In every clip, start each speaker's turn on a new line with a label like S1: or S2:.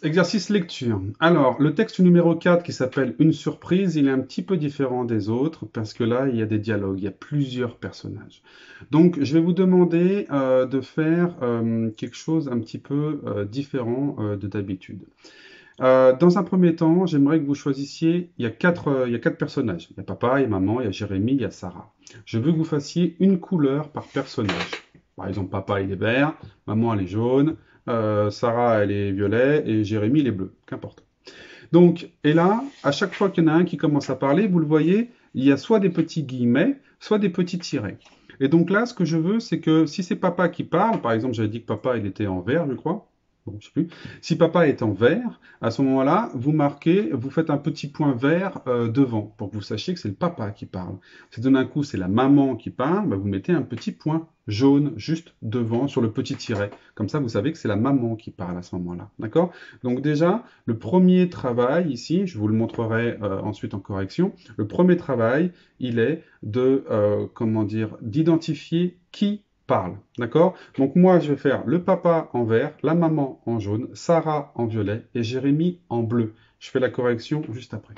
S1: Exercice lecture. Alors, le texte numéro 4 qui s'appelle Une surprise, il est un petit peu différent des autres parce que là, il y a des dialogues, il y a plusieurs personnages. Donc, je vais vous demander de faire quelque chose un petit peu différent de d'habitude. Dans un premier temps, j'aimerais que vous choisissiez, il y a quatre personnages. Il y a papa, il y a maman, il y a Jérémie, il y a Sarah. Je veux que vous fassiez une couleur par personnage. Par exemple, papa, il est vert, maman, elle est jaune, Sarah, elle est violet et Jérémie, il est bleu. Qu'importe. Donc, et là, à chaque fois qu'il y en a un qui commence à parler, vous le voyez, il y a soit des petits guillemets, soit des petits tirets. Et donc là, ce que je veux, c'est que si c'est papa qui parle, par exemple, j'avais dit que papa, il était en vert, je crois. Bon, je sais plus. Si papa est en vert, à ce moment-là, vous marquez, vous faites un petit point vert devant pour que vous sachiez que c'est le papa qui parle. Si d'un coup c'est la maman qui parle, bah, vous mettez un petit point jaune juste devant sur le petit tiret. Comme ça, vous savez que c'est la maman qui parle à ce moment-là. D'accord? Donc déjà, le premier travail ici, je vous le montrerai ensuite en correction, le premier travail, il est de, comment dire, d'identifier qui parle. D'accord? Donc moi, je vais faire le papa en vert, la maman en jaune, Sarah en violet et Jérémie en bleu. Je fais la correction juste après.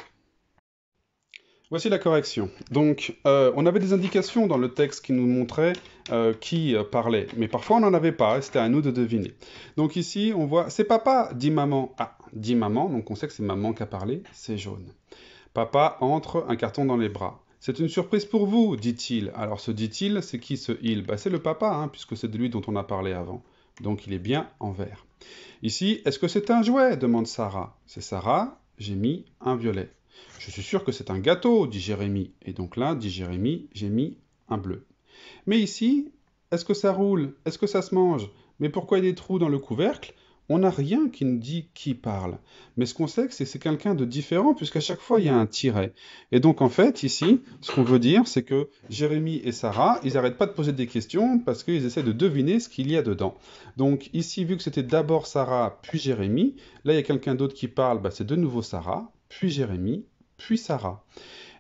S1: Voici la correction. Donc, on avait des indications dans le texte qui nous montraient qui parlait, mais parfois on n'en avait pas, et c'était à nous de deviner. Donc ici, on voit, c'est papa, dit maman. Ah, dit maman, donc on sait que c'est maman qui a parlé, c'est jaune. Papa entre un carton dans les bras. C'est une surprise pour vous, dit-il. Alors ce dit-il, c'est qui ce il? Bah, c'est le papa, hein, puisque c'est de lui dont on a parlé avant. Donc il est bien en vert. Ici, est-ce que c'est un jouet? Demande Sarah. C'est Sarah, j'ai mis un violet. Je suis sûr que c'est un gâteau, dit Jérémie. Et donc là, dit Jérémie, j'ai mis un bleu. Mais ici, est-ce que ça roule? Est-ce que ça se mange? Mais pourquoi il y a des trous dans le couvercle? On n'a rien qui nous dit qui parle. Mais ce qu'on sait, c'est quelqu'un de différent, puisqu'à chaque fois, il y a un tiret. Et donc, en fait, ici, ce qu'on veut dire, c'est que Jérémie et Sarah, ils n'arrêtent pas de poser des questions parce qu'ils essaient de deviner ce qu'il y a dedans. Donc, ici, vu que c'était d'abord Sarah, puis Jérémie, là, il y a quelqu'un d'autre qui parle, bah, c'est de nouveau Sarah, puis Jérémie, puis Sarah.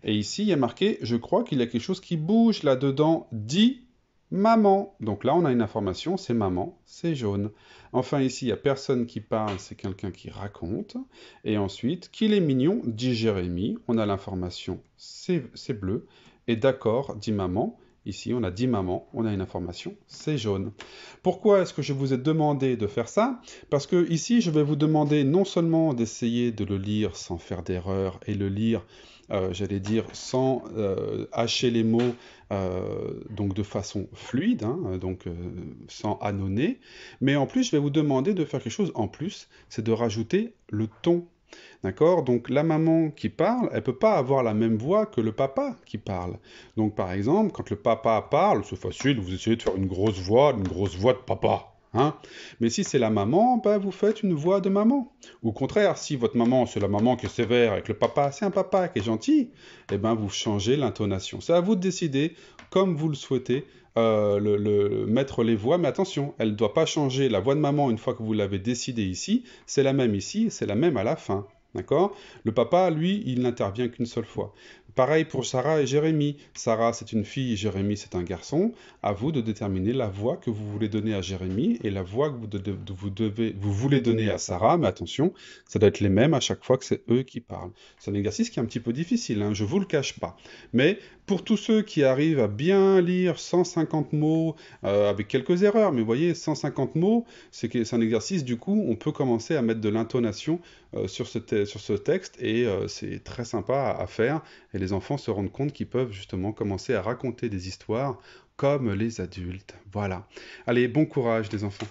S1: Et ici, il y a marqué, je crois qu'il y a quelque chose qui bouge là-dedans, dit maman. Donc là, on a une information, c'est maman, c'est jaune. Enfin, ici, il n'y a personne qui parle, c'est quelqu'un qui raconte. Et ensuite, qu'il est mignon, dit Jérémie. On a l'information, c'est bleu. Et d'accord, dit maman. Ici, on a dit maman, on a une information, c'est jaune. Pourquoi est-ce que je vous ai demandé de faire ça? Parce que ici, je vais vous demander non seulement d'essayer de le lire sans faire d'erreur et le lire, j'allais dire, sans hacher les mots, donc de façon fluide, hein, donc sans ânonner, mais en plus, je vais vous demander de faire quelque chose en plus, c'est de rajouter le ton. D'accord? Donc la maman qui parle, elle peut pas avoir la même voix que le papa qui parle. Donc par exemple, quand le papa parle, c'est facile, vous essayez de faire une grosse voix de papa. Hein? Mais si c'est la maman, ben vous faites une voix de maman. Ou au contraire, si votre maman, c'est la maman qui est sévère et que le papa, c'est un papa qui est gentil, eh ben vous changez l'intonation. C'est à vous de décider, comme vous le souhaitez, mettre les voix. Mais attention, elle ne doit pas changer la voix de maman une fois que vous l'avez décidé ici. C'est la même ici, c'est la même à la fin. D'accord? Le papa, lui, il n'intervient qu'une seule fois. Pareil pour Sarah et Jérémie. Sarah, c'est une fille, Jérémie, c'est un garçon. À vous de déterminer la voix que vous voulez donner à Jérémie et la voix que vous voulez donner à Sarah. Mais attention, ça doit être les mêmes à chaque fois que c'est eux qui parlent. C'est un exercice qui est un petit peu difficile, hein, je vous le cache pas. Mais pour tous ceux qui arrivent à bien lire 150 mots, avec quelques erreurs, mais vous voyez, 150 mots, c'est un exercice, du coup, on peut commencer à mettre de l'intonation sur ce texte et c'est très sympa à faire et les enfants se rendent compte qu'ils peuvent justement commencer à raconter des histoires comme les adultes. Voilà. Allez, bon courage les enfants.